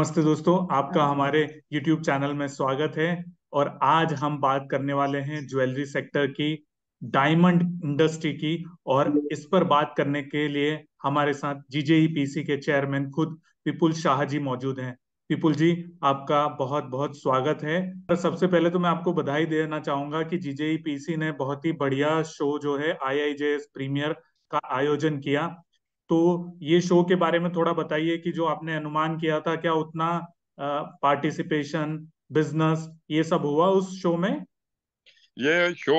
नमस्ते दोस्तों, आपका हमारे YouTube चैनल में स्वागत है। और आज हम बात करने वाले हैं ज्वेलरी सेक्टर की, डायमंड इंडस्ट्री की। और इस पर बात करने के लिए हमारे साथ जीजेईपीसी के चेयरमैन खुद विपुल शाह जी मौजूद हैं। विपुल जी, आपका बहुत बहुत स्वागत है। और सबसे पहले तो मैं आपको बधाई देना चाहूंगा कि जीजेईपीसी ने बहुत ही बढ़िया शो जो है आईआईजेएस प्रीमियर का आयोजन किया। तो ये शो के बारे में थोड़ा बताइए कि जो आपने अनुमान किया था, क्या उतना पार्टिसिपेशन, बिजनेस, ये सब हुआ उस शो में? ये शो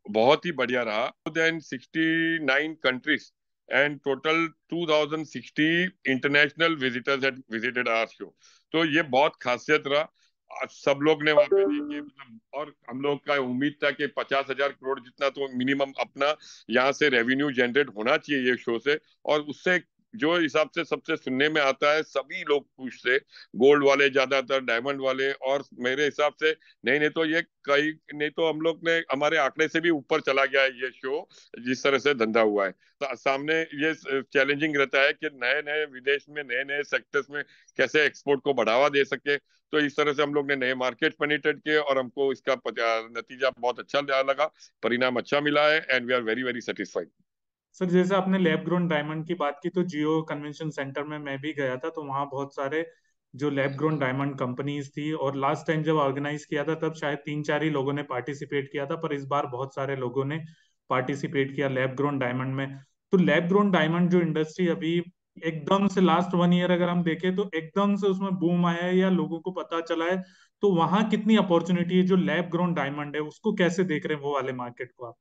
बहुत ही बढ़िया रहा। More than 69 countries and total 2060 international visitors had visited our show. तो ये बहुत खासियत रहा। आज सब लोग ने वहां पे देखे, मतलब, और हम लोग का उम्मीद था कि 50,000 करोड़ जितना तो मिनिमम अपना यहाँ से रेवेन्यू जनरेट होना चाहिए ये शो से। और उससे जो हिसाब से सबसे सुनने में आता है, सभी लोग खुश थे। गोल्ड वाले ज्यादातर, डायमंड वाले, और मेरे हिसाब से नहीं नहीं तो ये कई नहीं तो हम लोग ने हमारे आंकड़े से भी ऊपर चला गया है ये शो, जिस तरह से धंधा हुआ है। सामने ये चैलेंजिंग रहता है कि नए नए विदेश में नए नए सेक्टर्स में कैसे एक्सपोर्ट को बढ़ावा दे सके। तो इस तरह से हम लोग ने नए मार्केट पेनिट्रेट किए और हमको इसका नतीजा बहुत अच्छा लगा, परिणाम अच्छा मिला है, and we are very very satisfied. Sir, जैसे आपने लैब ग्रोन डायमंड की बात की, तो जियो कन्वेंशन सेंटर में मैं भी गया था, तो वहाँ बहुत सारे जो लैब ग्रोन डायमंड कंपनीज थी। और लास्ट टाइम जब ऑर्गेनाइज किया था तब शायद 3-4 ही लोगों ने पार्टिसिपेट किया था, पर इस बार बहुत सारे लोगों ने पार्टिसिपेट किया लैब ग्रोन डायमंड में। तो लैब ग्रोन डायमंड जो इंडस्ट्री अभी एकदम से लास्ट 1 ईयर अगर हम देखें तो एकदम से उसमें बूम आया है या लोगों को पता चला है, तो वहां कितनी अपॉर्चुनिटी है जो लैब ग्रोन डायमंड है, उसको कैसे देख रहे हैं वो वाले मार्केट को आप?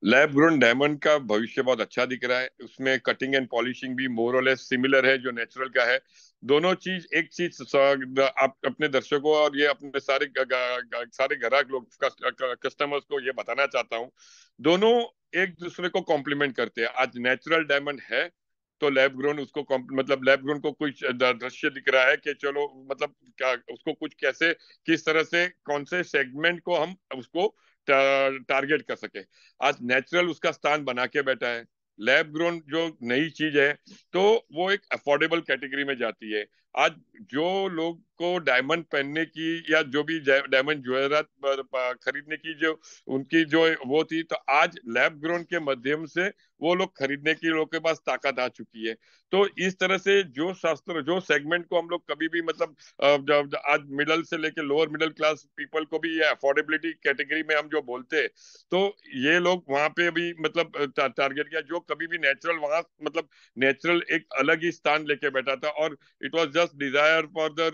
लैब ग्रोन डायमंड का भविष्य बहुत अच्छा दिख रहा है। उसमें कटिंग एंड पॉलिशिंग भी मोर और लेस सिमिलर है जो नेचुरल का है। दोनों चीज एक चीज आप अपने दर्शकों और ये अपने सारे ग्राहक लोग कस्टमर्स को ये बताना चाहता हूँ। दोनों एक दूसरे को कॉम्प्लीमेंट करते हैं। आज नेचुरल डायमंड है तो लैब ग्रोन उसको मतलब लैब ग्रोन को कुछ दृश्य दिख रहा है कि चलो, मतलब क्या उसको कुछ कैसे, किस तरह से, कौन से सेगमेंट को हम उसको टारगेट कर सके। आज नेचुरल उसका स्थान बना के बैठा है। लैब ग्रोन जो नई चीज है, तो वो एक अफोर्डेबल कैटेगरी में जाती है। आज जो लोग को डायमंड पहनने की या जो भी डायमंड ज्वेलरात खरीदने की जो उनकी जो वो थी, तो आज लैब ग्रोन के माध्यम से वो लोग खरीदने की लोग के पास ताकत आ चुकी है। तो इस तरह से जो शास्त्र जो सेगमेंट को हम लोग कभी भी, मतलब, आज मिडल से लेके लोअर मिडिल क्लास पीपल को भी ये अफोर्डेबिलिटी कैटेगरी में हम जो बोलते हैं, तो ये लोग वहां पे भी, मतलब, टारगेट किया। जो कभी भी नेचुरल वहां, मतलब, नेचुरल एक अलग ही स्थान लेके बैठा था, और it was just desire for the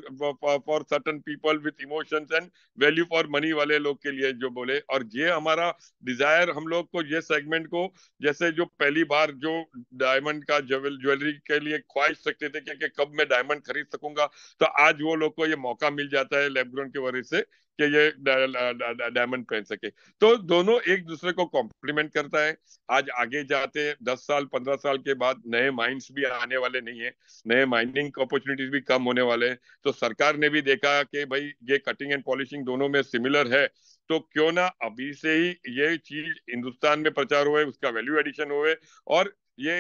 for certain people with emotions and value for money वाले लोग के लिए जो बोले। और ये हमारा डिजायर, हम लोग को ये सेगमेंट को, जैसे जो पहली बार जो डायमंड का ज्वेलरी के लिए ख्वाहिश रखते थे कि कब मैं डायमंड खरीद सकूंगा, तो आज वो लोग को ये मौका मिल जाता है लैब ग्रोन की वजह से कि ये डायमंड पहन सके। तो दोनों एक दूसरे को कॉम्प्लीमेंट करता है। आज आगे जाते 10 साल 15 साल के बाद नए माइंस भी आने वाले नहीं है, नए माइनिंग अपॉर्चुनिटीज भी कम होने वाले हैं। तो सरकार ने भी देखा कि भाई ये कटिंग एंड पॉलिशिंग दोनों में सिमिलर है, तो क्यों ना अभी से ही ये चीज हिंदुस्तान में प्रचार हुए, उसका वैल्यू एडिशन हुए। और ये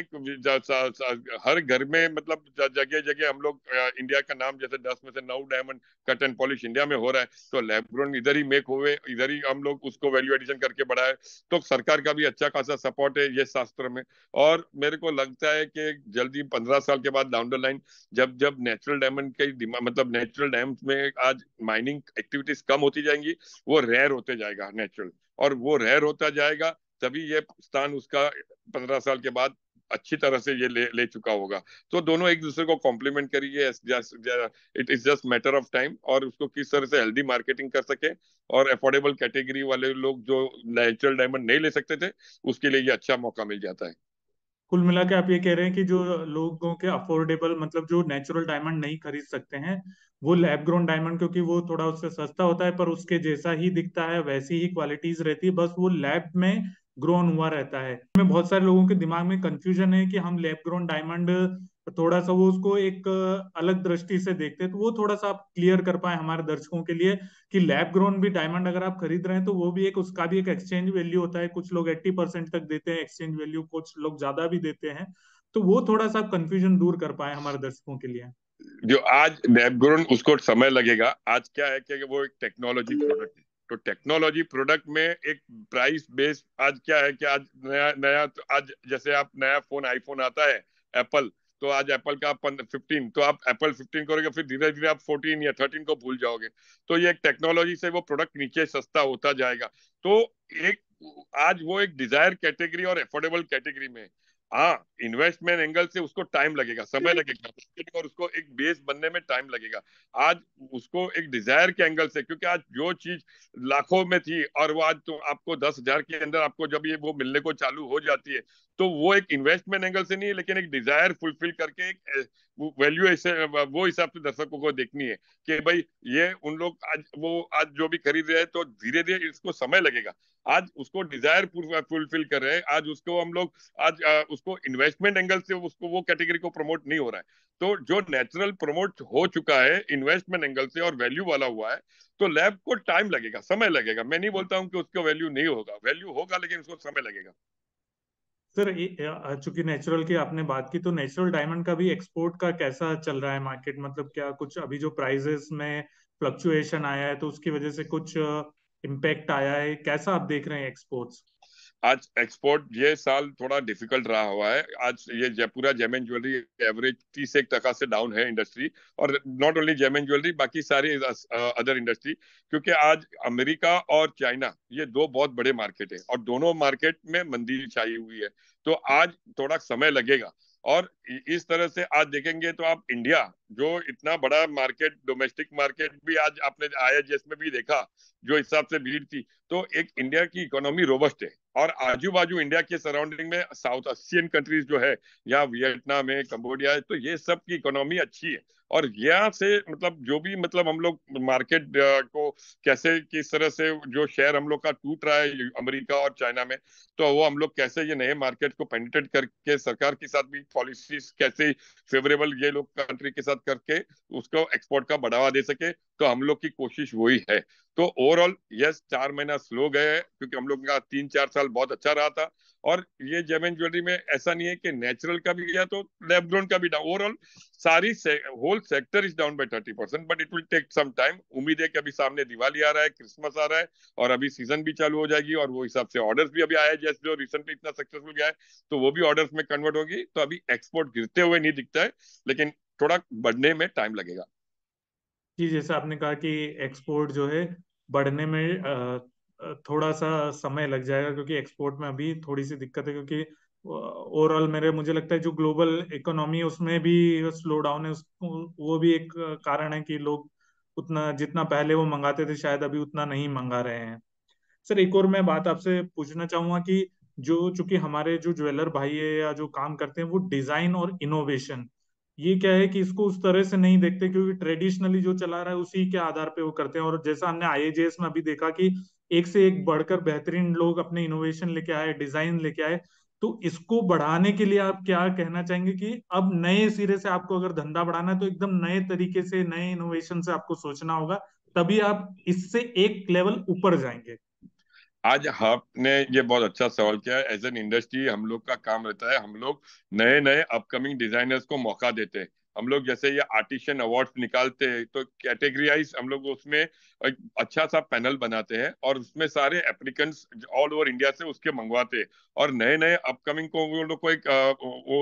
हर घर में, मतलब, जगह जगह हम लोग इंडिया का नाम, जैसे 10 में से 9 diamond cut and polish India में हो रहा है, तो लैब ग्रोन इधर ही मेक हुए, इधर ही हम लोग उसको वैल्यू एडिशन करके बढ़ाए। तो सरकार का भी अच्छा खासा सपोर्ट है ये शास्त्र में। और मेरे को लगता है कि जल्दी 15 साल के बाद डाउन द लाइन, जब जब नेचुरल डायमंड की डिमांड, मतलब नेचुरल डायमंड में आज माइनिंग एक्टिविटीज कम होती जाएंगी, वो रेयर होते जाएगा नेचुरल, और वो रेयर होता जाएगा, तभी ये स्थान उसका 15 साल के बाद अच्छी तरह से ये ले चुका होगा। तो दोनों एक दूसरे को कॉम्प्लीमेंट करिए। It is just matter of time, और उसको किस तरह से हेल्दी मार्केटिंग कर सके, और अफोर्डेबल कैटेगरी वाले लोग जो नेचुरल डायमंड नहीं ले सकते थे, उसके लिए ये अच्छा मौका मिल जाता है। कुल मिला के आप ये कह रहे हैं कि जो लोगों के अफोर्डेबल, मतलब जो नेचुरल डायमंड नहीं खरीद सकते हैं, वो लैब ग्रोन डायमंड, क्योंकि वो थोड़ा उससे सस्ता होता है पर उसके जैसा ही दिखता है, वैसी ही क्वालिटीज रहती है, बस वो लैब में ग्रोन हुआ रहता है। में बहुत सारे लोगों के दिमाग में कंफ्यूजन है कि हम लैब ग्रोन डायमंड थोड़ा सा वो उसको एक अलग दृष्टि से देखते हैं, तो वो थोड़ा सा आप क्लियर कर पाए हमारे दर्शकों के लिए कि लैब ग्रोन भी डायमंड अगर आप खरीद रहे हैं तो वो भी एक, उसका भी एक एक्सचेंज वैल्यू होता है। कुछ लोग 80% तक देते हैं एक्सचेंज वैल्यू, कुछ लोग ज्यादा भी देते हैं। तो वो थोड़ा सा कंफ्यूजन दूर कर पाए हमारे दर्शकों के लिए। जो आज लैब ग्रोन उसको समय लगेगा। आज क्या है कि वो एक टेक्नोलॉजी प्रोडक्ट है, तो टेक्नोलॉजी प्रोडक्ट में एक प्राइस बेस आज क्या है कि आज नया नया, तो आज जैसे आप नया फोन आईफोन आता है एप्पल, तो आज एप्पल का 15 तो आप एप्पल 15 करोगे, फिर धीरे धीरे आप 14 या 13 को भूल जाओगे। तो ये एक टेक्नोलॉजी से वो प्रोडक्ट नीचे सस्ता होता जाएगा। तो एक आज वो एक डिजायर कैटेगरी और अफोर्डेबल कैटेगरी में है। हाँ, इन्वेस्टमेंट एंगल से उसको टाइम लगेगा, समय लगेगा, और उसको एक बेस बनने में टाइम लगेगा। आज उसको एक डिजायर के एंगल से, क्योंकि आज जो चीज लाखों में थी और वो आज तो आपको 10,000 के अंदर आपको जब ये वो मिलने को चालू हो जाती है, तो वो एक इन्वेस्टमेंट एंगल से नहीं है, लेकिन एक डिजायर फुलफिल करके एक वैल्यू ऐसे वो हिसाब से दर्शकों को देखनी है कि भाई ये उन लोग आज वो आज जो भी खरीद रहे हैं, तो धीरे धीरे इसको समय लगेगा। आज उसको डिजायर फुलफिल कर रहे हैं, आज उसको हम लोग आज उसको इन्वेस्टमेंट एंगल से उसको वो कैटेगरी को प्रमोट नहीं हो रहा है। तो जो नेचुरल प्रमोट हो चुका है इन्वेस्टमेंट एंगल से और वैल्यू वाला हुआ है, तो लैब को टाइम लगेगा, समय लगेगा। मैं नहीं बोलता हूं कि उसको वैल्यू नहीं होगा, वैल्यू होगा, लेकिन उसको समय लगेगा। सर चूंकि नेचुरल की आपने बात की, तो नेचुरल डायमंड का भी एक्सपोर्ट का कैसा चल रहा है मार्केट? मतलब क्या कुछ अभी जो प्राइसेस में फ्लक्चुएशन आया है तो उसकी वजह से कुछ इम्पैक्ट आया है? कैसा आप देख रहे हैं एक्सपोर्ट्स? आज एक्सपोर्ट ये साल थोड़ा डिफिकल्ट रहा हुआ है। आज ये जयपुरा जेम एंड ज्वेलरी एवरेज 30% से डाउन है इंडस्ट्री, और not only gem and jewellery, बाकी सारी अदर इंडस्ट्री। क्योंकि आज अमेरिका और चाइना ये दो बहुत बड़े मार्केट है, और दोनों मार्केट में मंदी छाई हुई है। तो आज थोड़ा समय लगेगा। और इस तरह से आज देखेंगे तो आप इंडिया जो इतना बड़ा मार्केट, डोमेस्टिक मार्केट भी आज आपने आईएसएस में भी देखा जो हिसाब से भीड़ थी, तो एक इंडिया की इकोनॉमी रोबस्ट है। और आजू बाजू इंडिया के सराउंडिंग में साउथ एशियन कंट्रीज जो है, या वियतनाम है, कंबोडिया है, तो ये सब की इकोनॉमी अच्छी है। और यहाँ से मतलब जो भी मतलब हम लोग मार्केट को कैसे किस तरह से जो शेयर हम लोग का टूट रहा है अमेरिका और चाइना में, तो वो हम लोग कैसे ये नए मार्केट को पेनिट्रेट करके सरकार के साथ भी पॉलिसीज कैसे फेवरेबल ये लोग कंट्री के साथ करके उसको एक्सपोर्ट का बढ़ावा दे सके, तो हम लोग की कोशिश वही है। तो ओवरऑल यस, 4 महीना स्लो गए हैं, क्योंकि हम लोग का 3-4 साल बहुत अच्छा रहा था। और ये जेम एंड ज्वेलरी में ऐसा नहीं है कि नेचुरल का भी गया तो लैब ग्रोन का भी डाउन। ओवरऑल सारी whole sector is down by 30%, but it will take some time. उम्मीद है कि अभी सामने दिवाली आ रहा है, क्रिसमस आ रहा है, और अभी सीजन भी चालू हो जाएगी, और वो हिसाब से ऑर्डर्स भी अभी आए, जैसे जो रिसेंटली इतना सक्सेसफुल गया है, तो वो भी ऑर्डर्स में कन्वर्ट होगी। तो अभी एक्सपोर्ट गिरते हुए नहीं दिखता है, लेकिन थोड़ा बढ़ने में टाइम लगेगा। जी, जैसे आपने कहा कि एक्सपोर्ट जो है बढ़ने में थोड़ा सा समय लग जाएगा, क्योंकि एक्सपोर्ट में अभी थोड़ी सी दिक्कत है, क्योंकि ओवरऑल मेरे मुझे लगता है जो ग्लोबल इकोनॉमी है उसमें भी स्लो डाउन है। वो भी एक कारण है कि लोग उतना जितना पहले वो मंगाते थे शायद अभी उतना नहीं मंगा रहे हैं। सर, एक और मैं बात आपसे पूछना चाहूंगा कि जो चूंकि हमारे जो ज्वेलर भाई है या जो काम करते हैं वो डिजाइन और इनोवेशन, ये क्या है कि इसको उस तरह से नहीं देखते, क्योंकि ट्रेडिशनली जो चला रहा है उसी के आधार पे वो करते हैं। और जैसा हमने आईएजेएस में अभी देखा कि एक से एक बढ़कर बेहतरीन लोग अपने इनोवेशन लेके आए, डिजाइन लेके आए। तो इसको बढ़ाने के लिए आप क्या कहना चाहेंगे कि अब नए सिरे से आपको अगर धंधा बढ़ाना है तो एकदम नए तरीके से नए इनोवेशन से आपको सोचना होगा, तभी आप इससे एक लेवल ऊपर जाएंगे? आज आपने ये बहुत अच्छा सवाल किया है। एज एन इंडस्ट्री हम लोग का काम रहता है, हम लोग नए नए अपकमिंग डिजाइनर्स को मौका देते हैं। हम लोग जैसे ये आर्टिशन अवार्ड्स निकालते हैं, तो कैटेगराइज हम लोग उसमें एक अच्छा सा पैनल बनाते हैं, और उसमें सारे एप्लीकेंट्स ऑल ओवर इंडिया से उसके मंगवाते हैं। और नए नए अपकमिंग को वो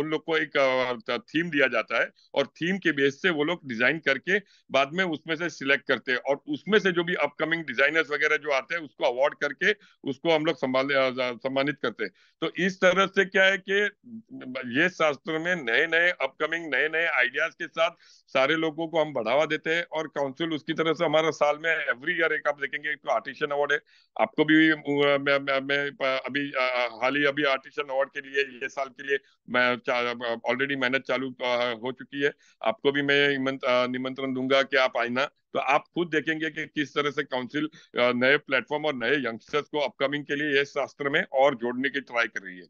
लोग को एक थीम दिया जाता है, और थीम के बेस से वो लोग डिजाइन करके बाद में उसमें से सिलेक्ट करते हैं, और उसमें से जो भी अपकमिंग डिजाइनर्स वगैरह जो आते हैं उसको अवार्ड करके उसको हम लोग सम्मानित करते हैं। तो इस तरह से क्या है कि ये शास्त्र में नए नए अपकमिंग नए नए आइडियाज के साथ सारे लोगों को हम बढ़ावा देते हैं। और काउंसिल उसकी तरह से हमारा साल में एवरी ईयर एक आप देखेंगे एक तो आर्टिशन अवार्ड है। आपको भी मैं अभी हाल ही अभी आर्टिशन अवार्ड के लिए ये साल के लिए मैं ऑलरेडी मेहनत चालू हो चुकी है। आपको भी मैं निमंत्रण दूंगा कि आप आईना, तो आप खुद देखेंगे कि किस तरह से काउंसिल नए प्लेटफॉर्म और नए यंगस्टर्स को अपकमिंग के लिए ये शास्त्र में और जोड़ने की ट्राई कर रही है।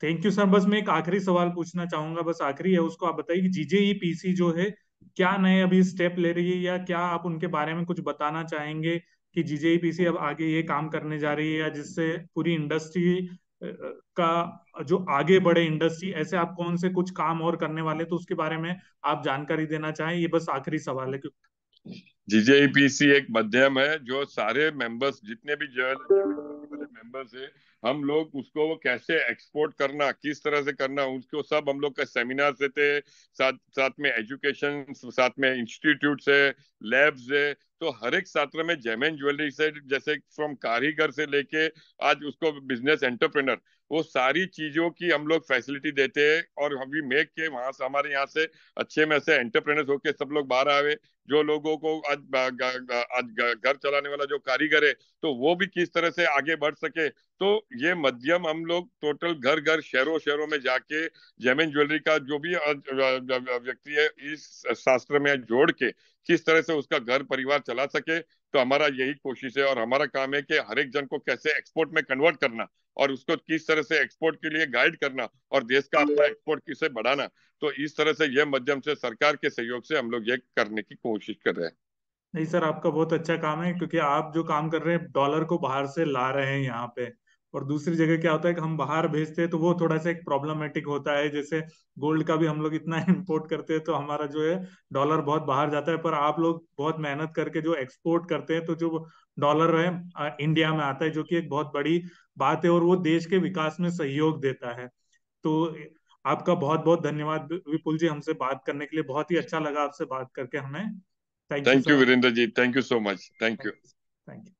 Thank you sir. बस मैं एक आखिरी सवाल पूछना चाहूंगा, बस आखिरी है, उसको आप बताइए कि जीजेई पीसी जो है क्या नए अभी स्टेप ले रही है, या क्या आप उनके बारे में कुछ बताना चाहेंगे कि जीजेई पीसी अब आगे ये काम करने जा रही है, या जिससे पूरी इंडस्ट्री का जो आगे बढ़े इंडस्ट्री, ऐसे आप कौन से कुछ काम और करने वाले, तो उसके बारे में आप जानकारी देना चाहें? ये बस आखिरी सवाल है क्योंकि। जीजेपीसी एक माध्यम है जो सारे मेंबर्स, जितने भी वाले मेंबर्स है, हम लोग उसको कैसे एक्सपोर्ट करना, किस तरह से करना, उसको सब हम लोग का सेमिनार देते हैं। साथ साथ में एजुकेशन, साथ में इंस्टीट्यूट है, लैब्स है। तो हर एक छात्र में जेमन ज्वेलरी से, जैसे फ्रॉम कारीगर से लेके आज उसको बिजनेस एंटरप्रेनर, वो सारी चीजों की हम लोग फैसिलिटी देते हैं। और हम भी मेक के वहां से, हमारे यहाँ से अच्छे में से एंटरप्रेनर्स होके सब लोग बाहर आए। जो लोगों को आज घर चलाने वाला जो कारीगर है, तो वो भी किस तरह से आगे बढ़ सके। तो ये मध्यम हम लोग टोटल घर घर, शहरों शहरों में जाके जेमन ज्वेलरी का जो भी व्यक्ति है, इस शास्त्र में जोड़ के किस तरह से उसका घर परिवार चला सके। तो हमारा यही कोशिश है, और हमारा काम है कि हर एक जन को कैसे एक्सपोर्ट में कन्वर्ट करना, और उसको किस तरह से एक्सपोर्ट के लिए गाइड करना, और देश का अपना एक्सपोर्ट किसे बढ़ाना। तो इस तरह से यह माध्यम से, सरकार के सहयोग से हम लोग ये करने की कोशिश कर रहे हैं। नहीं सर, आपका बहुत अच्छा काम है, क्योंकि आप जो काम कर रहे हैं डॉलर को बाहर से ला रहे हैं यहाँ पे। और दूसरी जगह क्या होता है कि हम बाहर भेजते हैं तो वो थोड़ा सा एक प्रॉब्लमेटिक होता है। जैसे गोल्ड का भी हम लोग इतना इंपोर्ट करते हैं तो हमारा जो है डॉलर बहुत बाहर जाता है, पर आप लोग बहुत मेहनत करके जो एक्सपोर्ट करते हैं तो जो डॉलर है इंडिया में आता है, जो कि एक बहुत बड़ी बात है और वो देश के विकास में सहयोग देता है। तो आपका बहुत बहुत धन्यवाद विपुल जी, हमसे बात करने के लिए। बहुत ही अच्छा लगा आपसे बात करके हमें। Thank you thank you sir. Virendra ji, thank you so much, thank thank you. You. Thank you.